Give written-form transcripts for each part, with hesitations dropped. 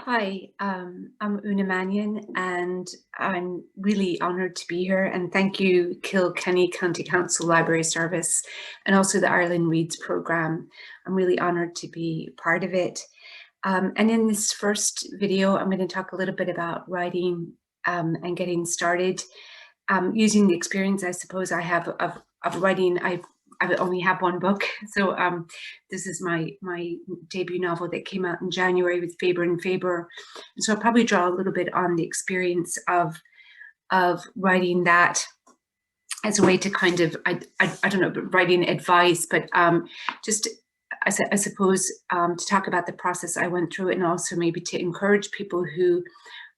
Hi, I'm Una Mannion, and I'm really honoured to be here. And thank you, Kilkenny County Council Library Service, and also the Ireland Reads programme. I'm really honoured to be part of it. And in this first video, I'm going to talk a little bit about writing and getting started using the experience I suppose I have of writing. I only have one book, so this is my debut novel that came out in January with Faber and Faber, and so I'll probably draw a little bit on the experience of writing that as a way to kind of I don't know, but writing advice, but just I suppose to talk about the process I went through, and also maybe to encourage people who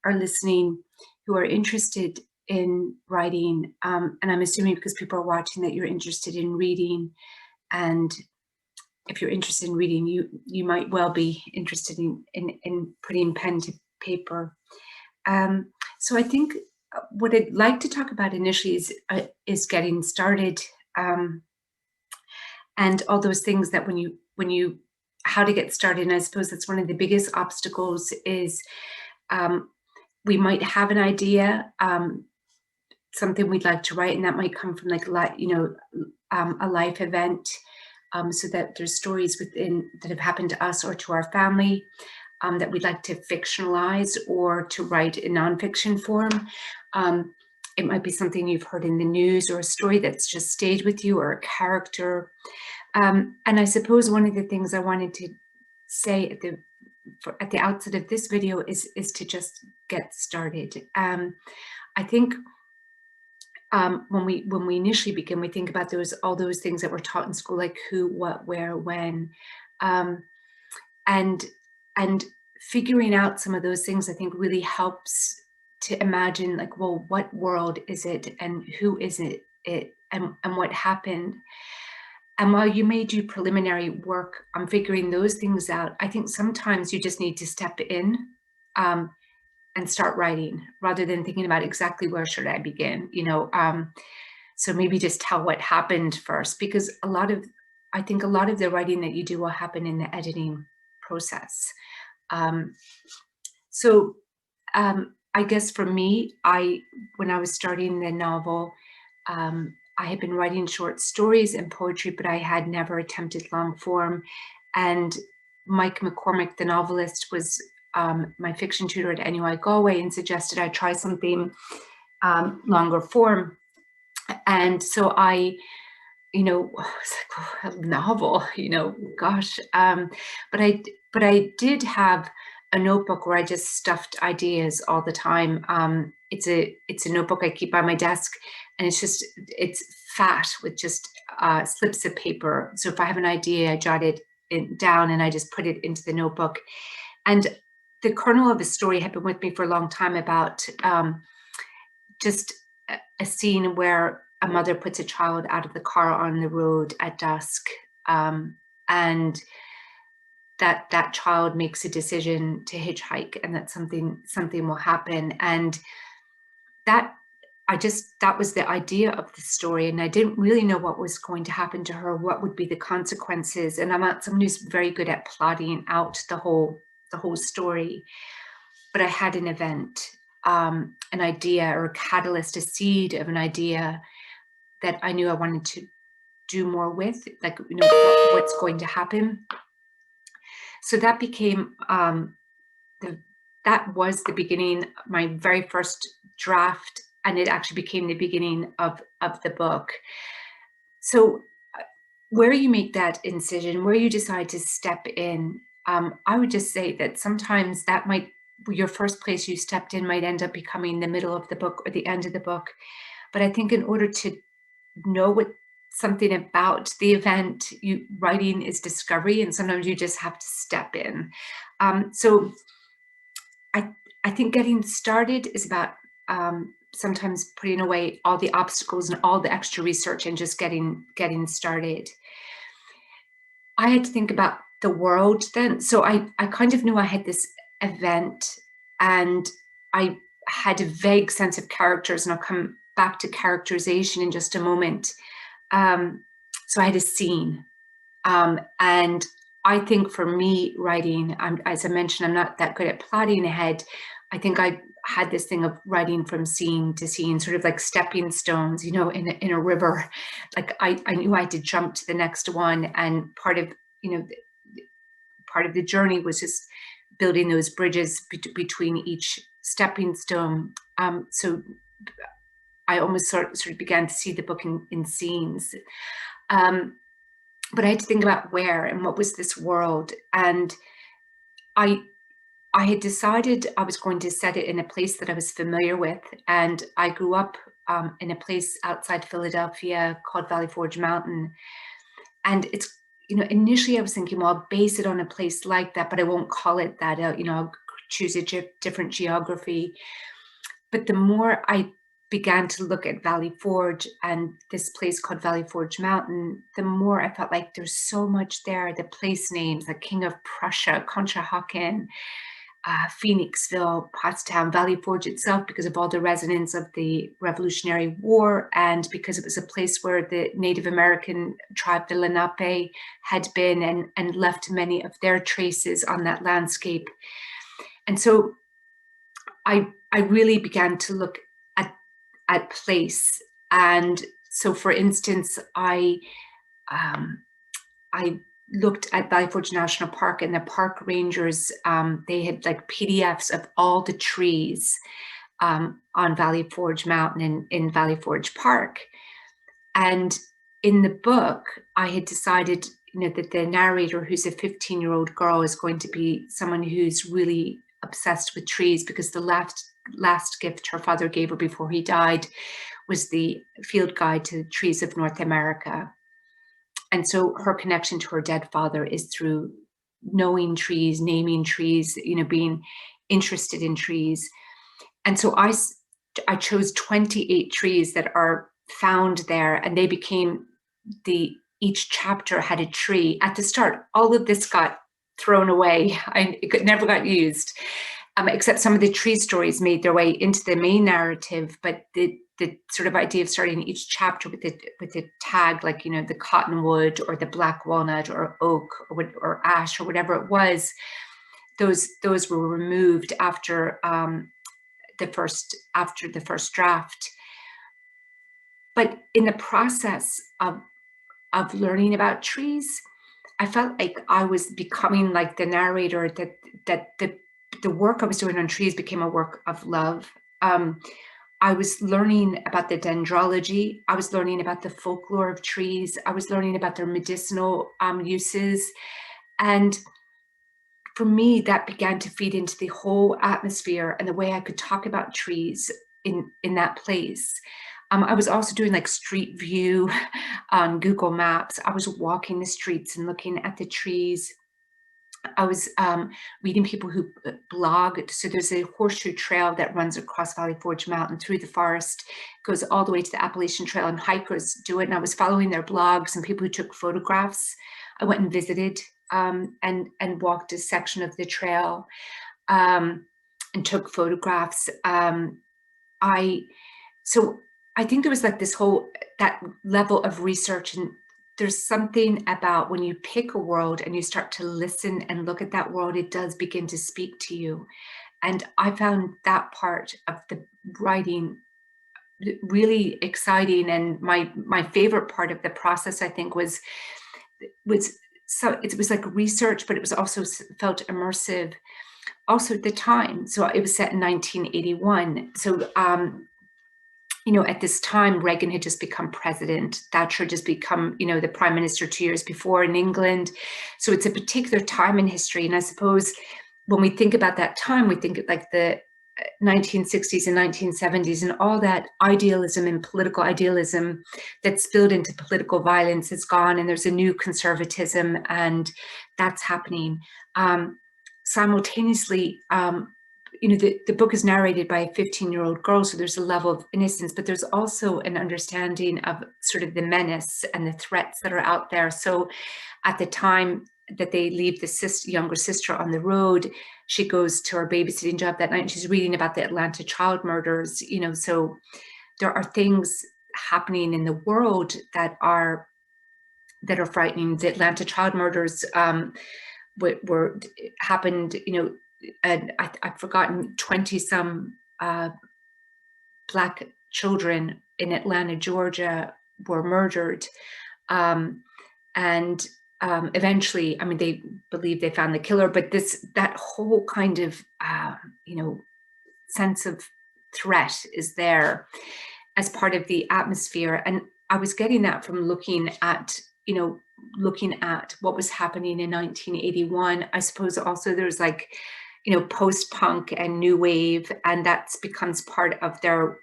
are listening who are interested in writing, and I'm assuming because people are watching that you're interested in reading, and if you're interested in reading, you might well be interested in putting pen to paper. So I think what I'd like to talk about initially is getting started, and all those things that when you how to get started. And I suppose that's one of the biggest obstacles is we might have an idea, something we'd like to write, and that might come from like a life event, so that there's stories within that have happened to us or to our family that we'd like to fictionalize or to write in nonfiction form. It might be something you've heard in the news, or a story that's just stayed with you, or a character. And I suppose one of the things I wanted to say at the outset of this video is to just get started. I think when we initially begin, we think about all those things that were taught in school, like who, what, where, when, and figuring out some of those things, I think, really helps to imagine, like, well, what world is it, and who is it, and what happened. And while you may do preliminary work on figuring those things out, I think sometimes you just need to step in and start writing, rather than thinking about exactly where should I begin, so maybe just tell what happened first, because I think a lot of the writing that you do will happen in the editing process. So I guess for me, when I was starting the novel, I had been writing short stories and poetry, but I had never attempted long form. And Mike McCormick, the novelist, was my fiction tutor at NUI Galway, and suggested I try something longer form. And so I was like, oh, a novel, gosh. But I did have a notebook where I just stuffed ideas all the time. It's a notebook I keep by my desk, and it's fat with just slips of paper. So if I have an idea, I jot it down and I just put it into the notebook. And the kernel of a story had been with me for a long time, about just a scene where a mother puts a child out of the car on the road at dusk, and that child makes a decision to hitchhike, and that something will happen. And that was the idea of the story, and I didn't really know what was going to happen to her, what would be the consequences. And I'm not someone who's very good at plotting out the whole story, but I had an event, an idea, or a catalyst, a seed of an idea that I knew I wanted to do more with, like, what's going to happen. So that became that was the beginning, my very first draft, and it actually became the beginning of the book. So where you make that incision, where you decide to step in, I would just say that sometimes your first place you stepped in might end up becoming the middle of the book or the end of the book. But I think in order to know something about the event, writing is discovery, and sometimes you just have to step in. So I think getting started is about sometimes putting away all the obstacles and all the extra research and just getting started. I had to think about the world then. So I kind of knew I had this event, and I had a vague sense of characters, and I'll come back to characterization in just a moment. So I had a scene, and I think for me, writing, as I mentioned, I'm not that good at plotting ahead. I think I had this thing of writing from scene to scene, sort of like stepping stones, in a river. Like I knew I had to jump to the next one, and you know, part of the journey was just building those bridges between each stepping stone. So I almost sort of began to see the book in scenes. Um, but I had to think about where and what was this world. And I I had decided I was going to set it in a place that I was familiar with. And I grew up in a place outside Philadelphia called Valley Forge Mountain. And initially I was thinking, well, I'll base it on a place like that, but I won't call it that. I'll choose a different geography. But the more I began to look at Valley Forge and this place called Valley Forge Mountain, the more I felt like there's so much there. The place names, like King of Prussia, Conshohocken, Phoenixville, Pottstown, Valley Forge itself, because of all the resonance of the Revolutionary War, and because it was a place where the Native American tribe, the Lenape, had been and left many of their traces on that landscape. And so I really began to look at place. And so, for instance, I looked at Valley Forge National Park, and the park rangers, they had like PDFs of all the trees on Valley Forge Mountain in Valley Forge Park. And in the book, I had decided, that the narrator, who's a 15-year-old girl, is going to be someone who's really obsessed with trees, because the last gift her father gave her before he died was the field guide to the trees of North America. And so her connection to her dead father is through knowing trees, naming trees, being interested in trees. And so I chose 28 trees that are found there, and they became each chapter had a tree. At the start, all of this got thrown away. It never got used, except some of the tree stories made their way into the main narrative. But the sort of idea of starting each chapter with a tag, like, the cottonwood or the black walnut or oak or ash or whatever it was, those were removed after the first draft. But in the process of learning about trees, I felt like I was becoming like the narrator, that the work I was doing on trees became a work of love. I was learning about the dendrology. I was learning about the folklore of trees. I was learning about their medicinal uses. And for me, that began to feed into the whole atmosphere and the way I could talk about trees in that place. I was also doing like street view on Google Maps. I was walking the streets and looking at the trees. I was reading people who blogged. So there's a horseshoe trail that runs across Valley Forge Mountain through the forest, goes all the way to the Appalachian Trail, and hikers do it. And I was following their blogs and people who took photographs. I went and visited and walked a section of the trail and took photographs. So I think there was like that level of research, and there's something about when you pick a world and you start to listen and look at that world, it does begin to speak to you. And I found that part of the writing really exciting. And my favorite part of the process, I think, was so it was like research, but it was also felt immersive. Also at the time, so it was set in 1981. So at this time, Reagan had just become president. Thatcher had just become, the prime minister 2 years before in England. So it's a particular time in history. And I suppose when we think about that time, we think like the 1960s and 1970s, and all that idealism and political idealism that spilled into political violence is gone, and there's a new conservatism, and that's happening. Simultaneously, the book is narrated by a 15-year-old girl, so there's a level of innocence, but there's also an understanding of sort of the menace and the threats that are out there. So at the time that they leave the younger sister on the road, she goes to her babysitting job that night, and she's reading about the Atlanta child murders, so there are things happening in the world that are that are frightening. The Atlanta child murders were happened, and I've forgotten, 20 some Black children in Atlanta, Georgia, were murdered. And eventually, I mean, they believe they found the killer, but that whole kind of, sense of threat is there as part of the atmosphere. And I was getting that from looking at what was happening in 1981. I suppose also there's like, post-punk and new wave, and that becomes part of their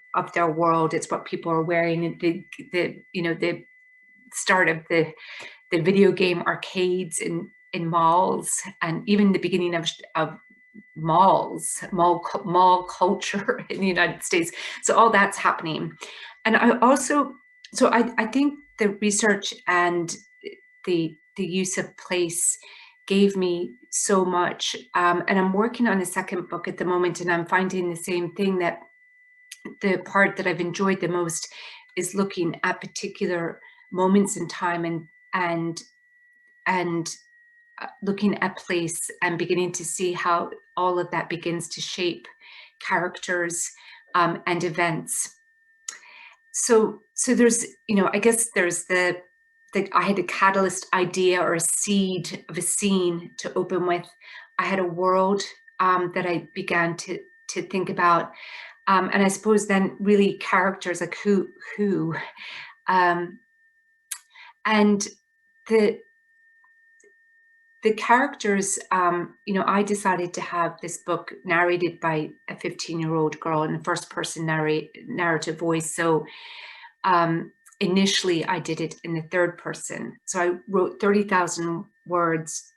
world. It's what people are wearing. And the start of the video game arcades in malls, and even the beginning of mall culture in the United States. So all that's happening. And I think the research and the use of place gave me so much. And I'm working on a second book at the moment, and I'm finding the same thing, that the part that I've enjoyed the most is looking at particular moments in time and looking at place and beginning to see how all of that begins to shape characters and events. So there's, I guess there's that I had a catalyst idea or a seed of a scene to open with. I had a world that I began to think about. And I suppose then really characters, like who, and the characters, I decided to have this book narrated by a 15-year-old girl in the first person narrative voice. So initially I did it in the third person. So I wrote 30,000 words,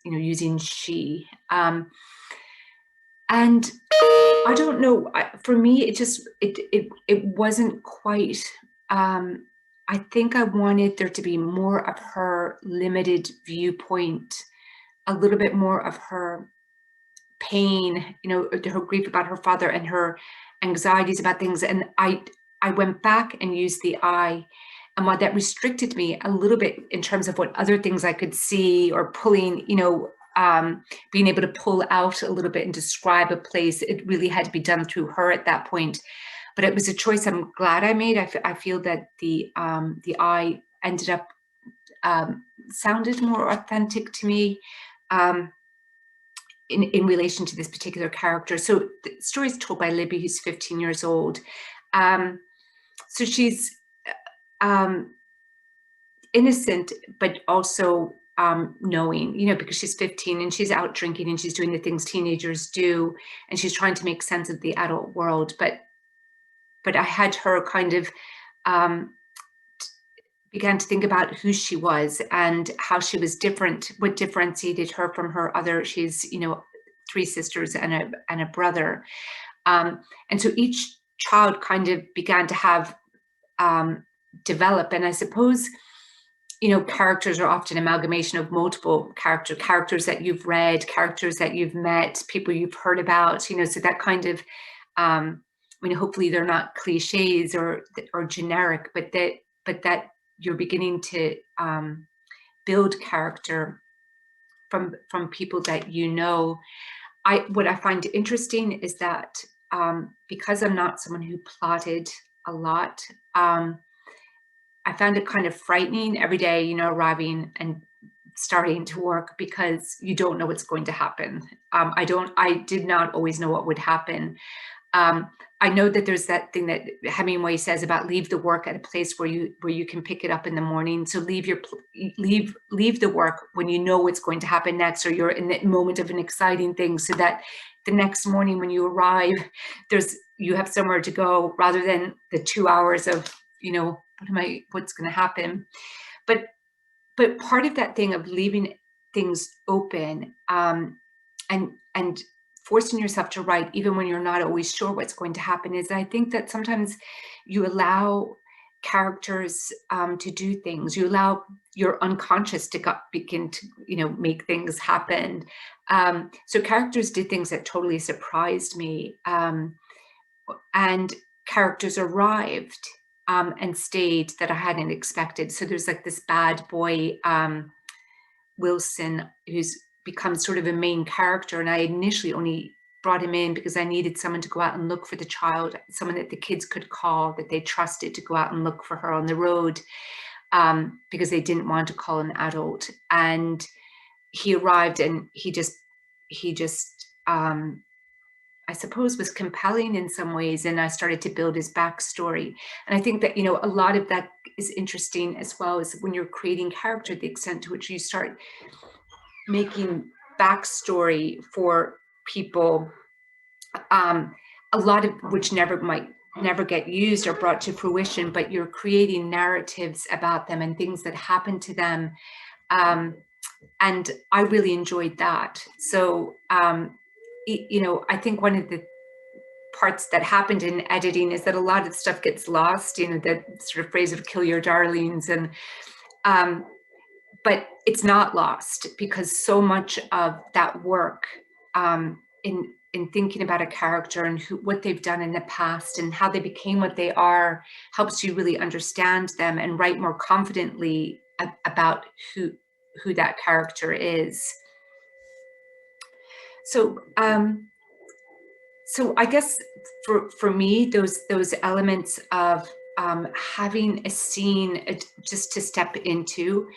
using she. And I don't know, for me, it wasn't quite, I think I wanted there to be more of her limited viewpoint, a little bit more of her pain, her grief about her father and her anxieties about things. And I went back and used the I, and while that restricted me a little bit in terms of what other things I could see or pulling, being able to pull out a little bit and describe a place, it really had to be done through her at that point. But it was a choice I'm glad I made. I feel that the I ended up sounded more authentic to me in relation to this particular character. So the story is told by Libby, who's 15 years old. So she's innocent, but also knowing, because she's 15 and she's out drinking and she's doing the things teenagers do, and she's trying to make sense of the adult world. But I had her kind of began to think about who she was and how she was different, what differentiated her from her other, she's, 3 sisters and a brother. And so each child kind of began to have develop. And I suppose, characters are often amalgamation of multiple characters that you've read, characters that you've met, people you've heard about, so that kind of, hopefully they're not cliches or generic, but that you're beginning to build character from people that what I find interesting is that because I'm not someone who plotted a lot, I found it kind of frightening every day, arriving and starting to work, because you don't know what's going to happen. I did not always know what would happen. I know that there's that thing that Hemingway says about leave the work at a place where you can pick it up in the morning. So leave the work when you know what's going to happen next, or you're in the moment of an exciting thing, so that the next morning when you arrive, you have somewhere to go, rather than the 2 hours of, what's going to happen. But part of that thing of leaving things open, and forcing yourself to write even when you're not always sure what's going to happen, is I think that sometimes you allow characters to do things. You allow your unconscious to begin to, make things happen. So characters did things that totally surprised me, and characters arrived and stayed that I hadn't expected. So there's like this bad boy, Wilson, who's become sort of a main character. And I initially only brought him in because I needed someone to go out and look for the child, someone that the kids could call, that they trusted to go out and look for her on the road, because they didn't want to call an adult. And he arrived, and he just, I suppose, was compelling in some ways. And I started to build his backstory. And I think that, a lot of that is interesting as well, as when you're creating character, the extent to which you start making backstory for people, a lot of which might never get used or brought to fruition, but you're creating narratives about them and things that happen to them. And I really enjoyed that. So, I think one of the parts that happened in editing is that a lot of stuff gets lost, that sort of phrase of kill your darlings. And, but it's not lost, because so much of that work, in thinking about a character and what they've done in the past and how they became what they are, helps you really understand them and write more confidently about who that character is. So, so I guess for me, those elements of having a scene just to step into,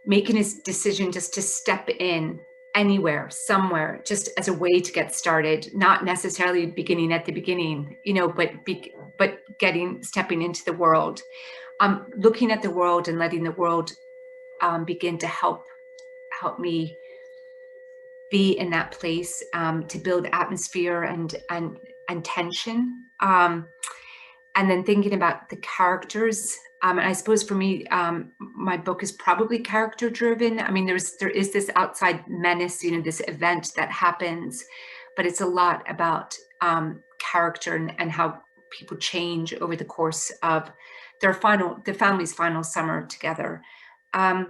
making a decision just to step in anywhere, somewhere, just as a way to get started, not necessarily beginning at the beginning, but stepping into the world, looking at the world and letting the world begin to help me be in that place, to build atmosphere and tension, and then thinking about the characters. And I suppose for me, my book is probably character driven. I mean, there is this outside menace, this event that happens, but it's a lot about character and how people change over the course of the family's final summer together. And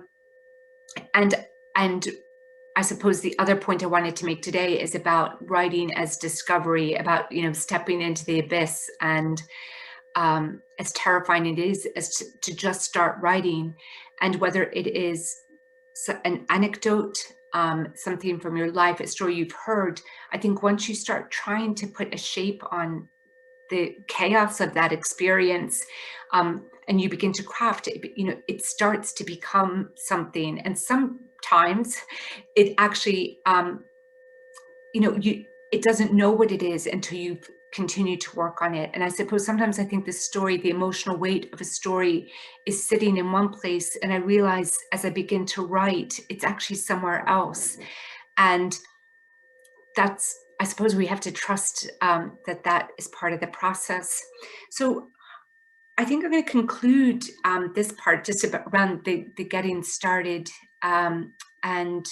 I suppose the other point I wanted to make today is about writing as discovery, about, stepping into the abyss, and as terrifying it is as to just start writing, and whether it is an anecdote, something from your life, a story you've heard. I think once you start trying to put a shape on the chaos of that experience, and you begin to craft it, it starts to become something. And sometimes it actually, it doesn't know what it is until you've continued to work on it. And I suppose sometimes I think the emotional weight of a story is sitting in one place, and I realize as I begin to write, it's actually somewhere else. And I suppose we have to trust that is part of the process. So I think I'm going to conclude this part just around the getting started. And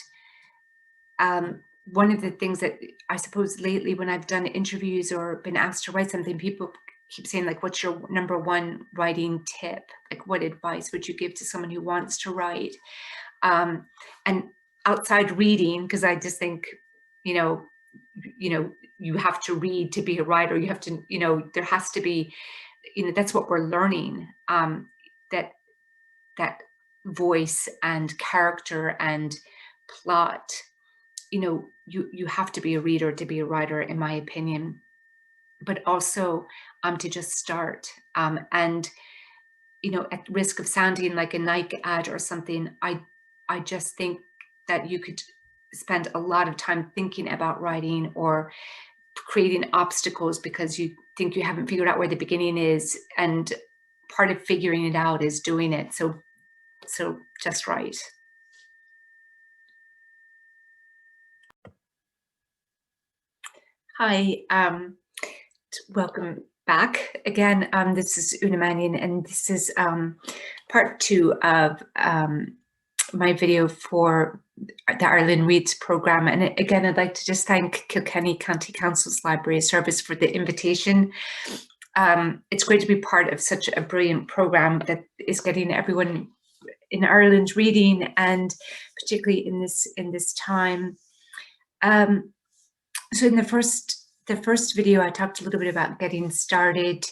one of the things that I suppose lately, when I've done interviews or been asked to write something, people keep saying, like, what's your number one writing tip? Like, what advice would you give to someone who wants to write? And outside reading, because I just think, you have to read to be a writer. You have to, there has to be, that's what we're learning, that voice and character and plot, you have to be a reader to be a writer, in my opinion. But also to just start, and at risk of sounding like a Nike ad or something, I just think that you could spend a lot of time thinking about writing or creating obstacles because you think you haven't figured out where the beginning is, and part of figuring it out is doing it. So just write. Hi, welcome back again. This is Una Mannion, and this is part 2 of my video for the Ireland Reads program. And again, I'd like to just thank Kilkenny County Council's Library Service for the invitation. It's great to be part of such a brilliant program that is getting everyone in Ireland reading, and particularly in this time. So in the first video, I talked a little bit about getting started,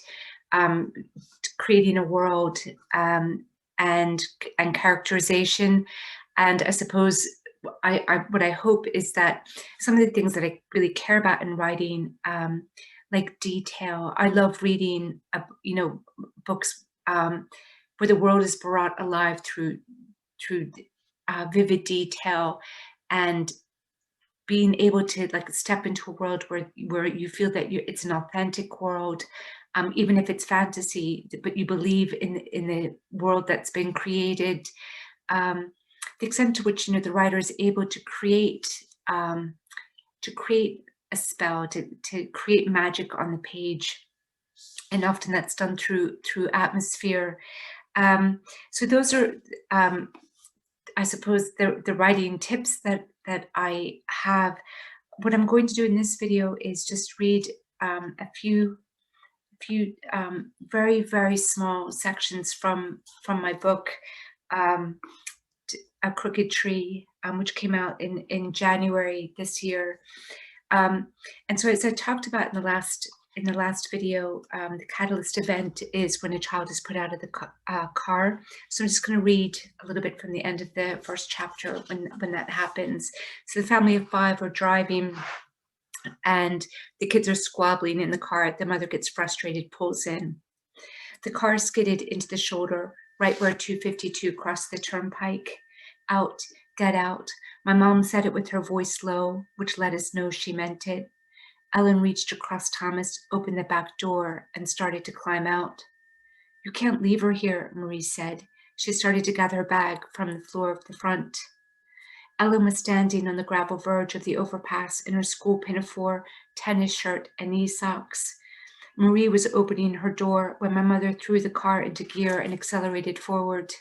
creating a world, and characterization. And I suppose what I hope is that some of the things that I really care about in writing, like detail. I love reading, books where the world is brought alive through vivid detail, and being able to like step into a world where you feel that it's an authentic world, even if it's fantasy, but you believe in the world that's been created. The extent to which the writer is able to create a spell, to create magic on the page, and often that's done through atmosphere. So those are, I suppose, the writing tips that I have. What I'm going to do in this video is just read a few very, very small sections from my book, A Crooked Tree, which came out in January this year. And so, as I talked about in the last video, the catalyst event is when a child is put out of the car. So I'm just going to read a little bit from the end of the first chapter when that happens. So the family of 5 are driving, and the kids are squabbling in the car. The mother gets frustrated, pulls in. The car skidded into the shoulder right where 252 crossed the turnpike. Out, get out. My mom said it with her voice low, which let us know she meant it. Ellen reached across Thomas, opened the back door, and started to climb out. You can't leave her here, Marie said. She started to gather her bag from the floor of the front. Ellen was standing on the gravel verge of the overpass in her school pinafore, tennis shirt, and knee socks. Marie was opening her door when my mother threw the car into gear and accelerated forward.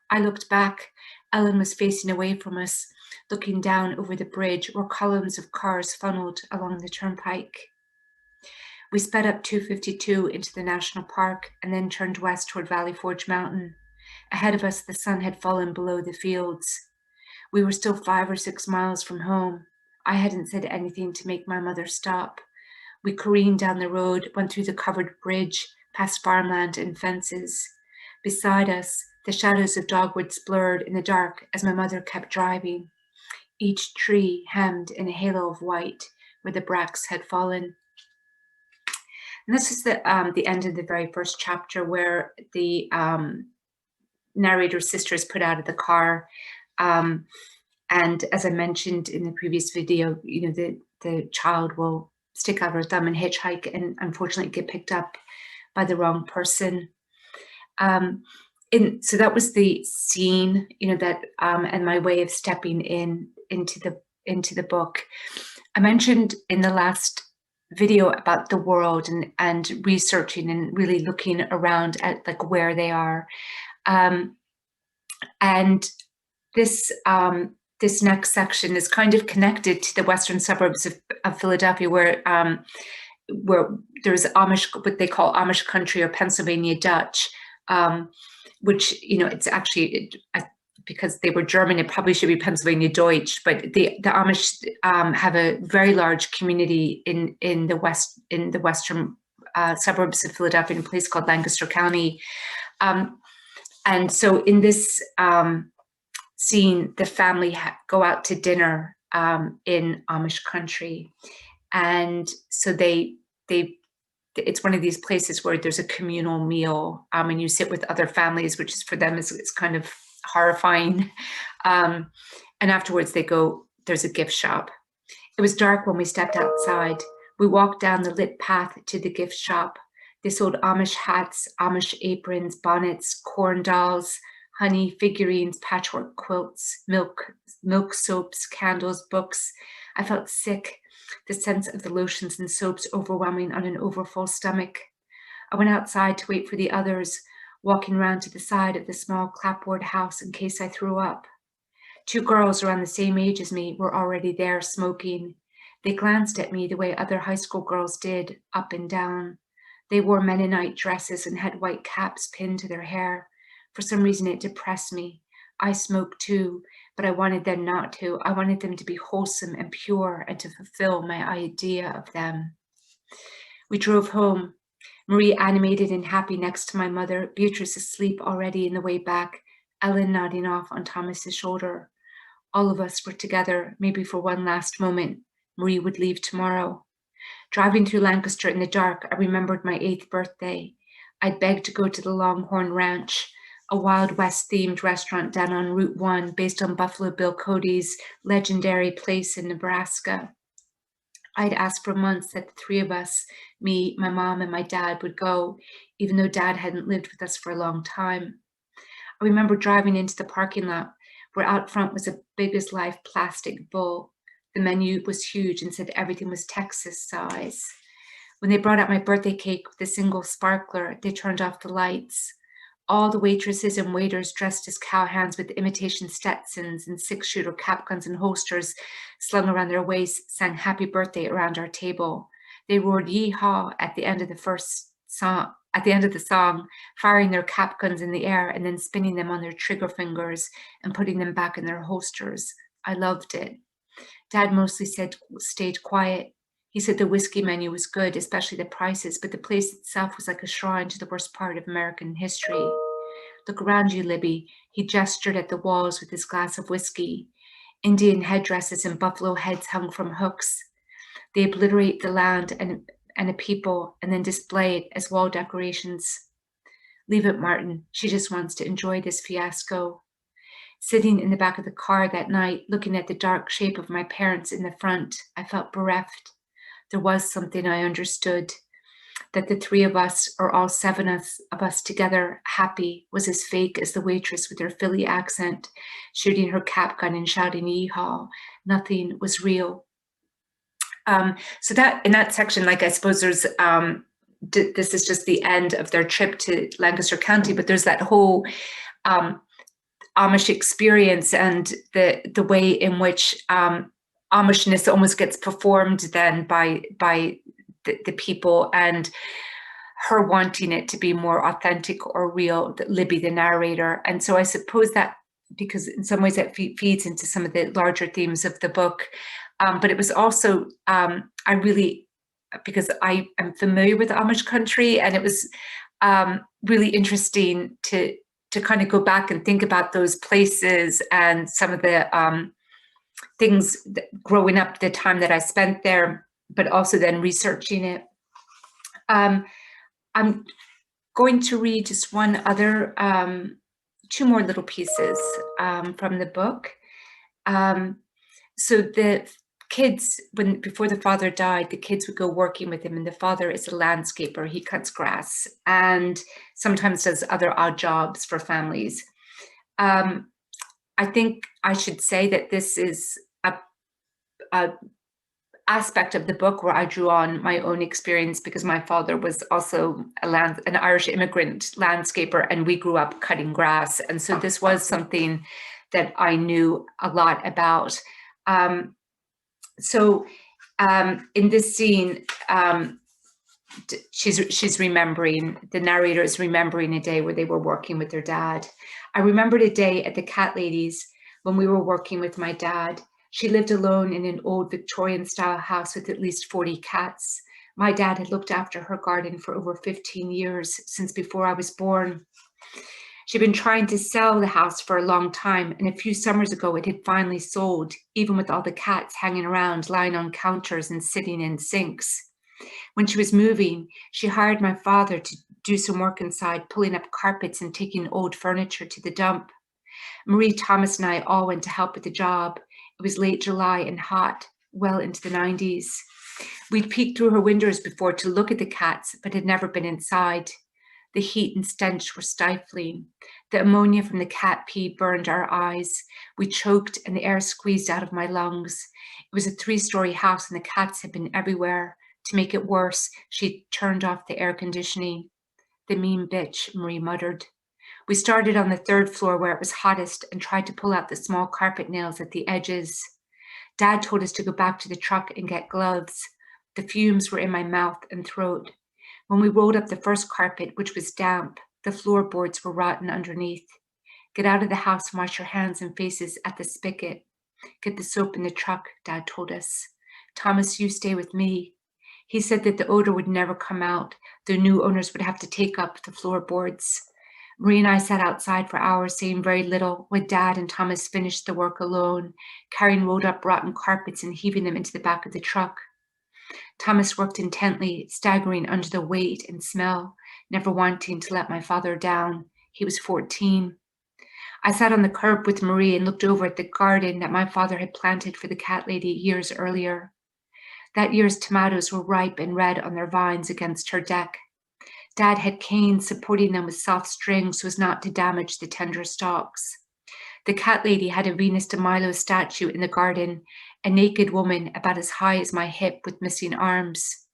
I looked back. Ellen was facing away from us, looking down over the bridge where columns of cars funneled along the turnpike. We sped up 252 into the national park and then turned west toward Valley Forge Mountain. Ahead of us, the sun had fallen below the fields. We were still 5 or 6 miles from home. I hadn't said anything to make my mother stop. We careened down the road, went through the covered bridge, past farmland and fences. Beside us, the shadows of dogwoods blurred in the dark as my mother kept driving, each tree hemmed in a halo of white where the bracts had fallen. And this is the end of the very first chapter, where the narrator's sister is put out of the car. And as I mentioned in the previous video, the child will stick out her thumb and hitchhike, and unfortunately get picked up by the wrong person. So that was the scene, that and my way of stepping into the book. I mentioned in the last video about the world and researching and really looking around at like where they are, and this next section is kind of connected to the western suburbs of Philadelphia, where there's Amish, what they call Amish country, or Pennsylvania Dutch, which, it's actually, because they were German, it probably should be Pennsylvania Deutsch, but the Amish have a very large community in the western suburbs of Philadelphia, in a place called Lancaster County. And so in this scene, the family go out to dinner in Amish country. And so it's one of these places where there's a communal meal, and you sit with other families, which is for them is kind of horrifying. And afterwards there's a gift shop. It was dark when we stepped outside. We walked down the lit path to the gift shop. They sold Amish hats, Amish aprons, bonnets, corn dolls, honey, figurines, patchwork quilts, milk soaps, candles, books. I felt sick, the sense of the lotions and soaps overwhelming on an overfull stomach. I went outside to wait for the others, walking round to the side of the small clapboard house in case I threw up. 2 girls around the same age as me were already there smoking. They glanced at me the way other high school girls did, up and down. They wore Mennonite dresses and had white caps pinned to their hair. For some reason, it depressed me. I smoked too, but I wanted them not to. I wanted them to be wholesome and pure and to fulfill my idea of them. We drove home. Marie animated and happy next to my mother, Beatrice asleep already in the way back, Ellen nodding off on Thomas's shoulder. All of us were together, maybe for one last moment. Marie would leave tomorrow. Driving through Lancaster in the dark, I remembered my 8th birthday. I'd begged to go to the Longhorn Ranch, a Wild West-themed restaurant down on Route 1 based on Buffalo Bill Cody's legendary place in Nebraska. I'd asked for months that the 3 of us, me, my mom, and my dad, would go, even though Dad hadn't lived with us for a long time. I remember driving into the parking lot, where out front was a big-as-life plastic bull. The menu was huge and said everything was Texas size. When they brought out my birthday cake with a single sparkler, they turned off the lights. All the waitresses and waiters dressed as cowhands with imitation Stetsons and 6-shooter cap guns and holsters slung around their waists sang happy birthday around our table. They roared yee-haw at the end of the song, firing their cap guns in the air and then spinning them on their trigger fingers and putting them back in their holsters. I loved it. Dad mostly stayed quiet. He said the whiskey menu was good, especially the prices, but the place itself was like a shrine to the worst part of American history. Look around you, Libby. He gestured at the walls with his glass of whiskey. Indian headdresses and buffalo heads hung from hooks. They obliterate the land and a people and then display it as wall decorations. Leave it, Martin. She just wants to enjoy this fiasco. Sitting in the back of the car that night, looking at the dark shape of my parents in the front, I felt bereft. There was something I understood, that the 3 of us, or all 7 of us together, happy, was as fake as the waitress with her Philly accent, shooting her cap gun and shouting yee-haw. Nothing was real. So that in that section, like I suppose there's this is just the end of their trip to Lancaster County, but there's that whole Amish experience and the way in which Amishness almost gets performed then by the people, and her wanting it to be more authentic or real, Libby, the narrator. And so I suppose that, because in some ways that feeds into some of the larger themes of the book. But it was also, because I am familiar with Amish country, and it was really interesting to kind of go back and think about those places and some of the things growing up, the time that I spent there, but also then researching it. I'm going to read just one other, 2 more little pieces from the book. So the kids, before the father died, the kids would go working with him, and the father is a landscaper. He cuts grass and sometimes does other odd jobs for families. I think I should say that this is a aspect of the book where I drew on my own experience, because my father was also an Irish immigrant landscaper, and we grew up cutting grass. And so this was something that I knew a lot about. In this scene, she's remembering, the narrator is remembering a day where they were working with their dad. I remembered a day at the Cat Ladies when we were working with my dad. She lived alone in an old Victorian-style house with at least 40 cats. My dad had looked after her garden for over 15 years, since before I was born. She'd been trying to sell the house for a long time, and a few summers ago it had finally sold, even with all the cats hanging around, lying on counters and sitting in sinks. When she was moving, she hired my father to do some work inside, pulling up carpets and taking old furniture to the dump. Marie, Thomas, and I all went to help with the job. It was late July and hot, well into the 90s. We'd peeked through her windows before to look at the cats, but had never been inside. The heat and stench were stifling. The ammonia from the cat pee burned our eyes. We choked and the air squeezed out of my lungs. It was a 3-story house and the cats had been everywhere. To make it worse, she turned off the air conditioning. The mean bitch, Marie muttered. We started on the 3rd floor where it was hottest and tried to pull out the small carpet nails at the edges. Dad told us to go back to the truck and get gloves. The fumes were in my mouth and throat. When we rolled up the first carpet, which was damp, the floorboards were rotten underneath. Get out of the house and wash your hands and faces at the spigot. Get the soap in the truck, Dad told us. Thomas, you stay with me. He said that the odor would never come out. The new owners would have to take up the floorboards. Marie and I sat outside for hours saying very little, with Dad and Thomas finished the work alone, carrying rolled up rotten carpets and heaving them into the back of the truck. Thomas worked intently, staggering under the weight and smell, never wanting to let my father down. He was 14. I sat on the curb with Marie and looked over at the garden that my father had planted for the cat lady years earlier. That year's tomatoes were ripe and red on their vines against her deck. Dad had canes supporting them with soft strings so as not to damage the tender stalks. The cat lady had a Venus de Milo statue in the garden, a naked woman about as high as my hip with missing arms.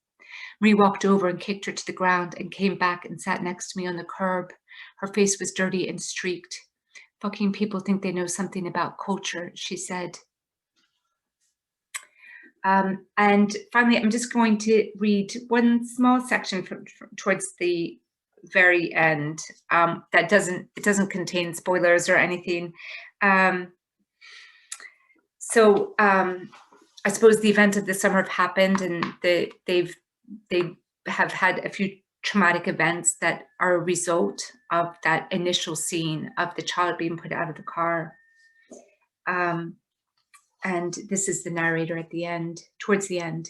Marie walked over and kicked her to the ground and came back and sat next to me on the curb. Her face was dirty and streaked. Fucking people think they know something about culture, she said. And finally, I'm just going to read one small section from towards the very end that doesn't contain spoilers or anything. So I suppose the events of the summer have happened, and they have had a few traumatic events that are a result of that initial scene of the child being put out of the car. And this is the narrator at the end, towards the end.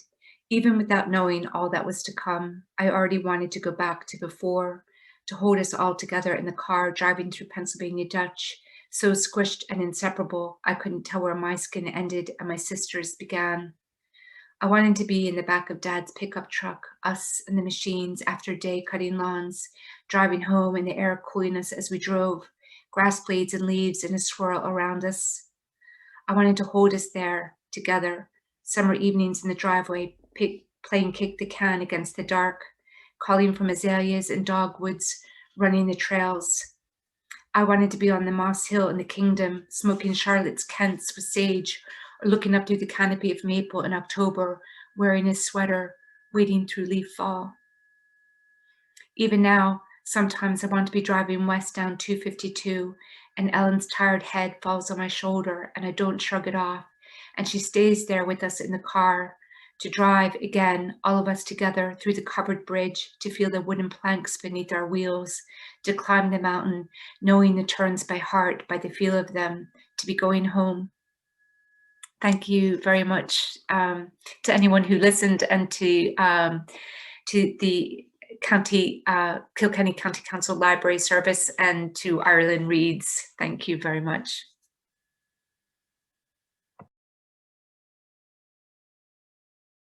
Even without knowing all that was to come, I already wanted to go back to before, to hold us all together in the car driving through Pennsylvania Dutch, so squished and inseparable, I couldn't tell where my skin ended and my sister's began. I wanted to be in the back of Dad's pickup truck, us and the machines after a day cutting lawns, driving home and the air cooling us as we drove, grass blades and leaves in a swirl around us. I wanted to hold us there, together, summer evenings in the driveway, playing kick the can against the dark, calling from azaleas and dogwoods, running the trails. I wanted to be on the moss hill in the kingdom, smoking Charlotte's Kents with sage, or looking up through the canopy of maple in October, wearing a sweater, wading through leaf fall. Even now, sometimes I want to be driving west down 252, and Ellen's tired head falls on my shoulder, and I don't shrug it off, and she stays there with us in the car, to drive again, all of us together through the covered bridge, to feel the wooden planks beneath our wheels, to climb the mountain, knowing the turns by heart, by the feel of them, to be going home. Thank you very much to anyone who listened, and to the Kilkenny County Council Library Service, and to Ireland Reads. Thank you very much.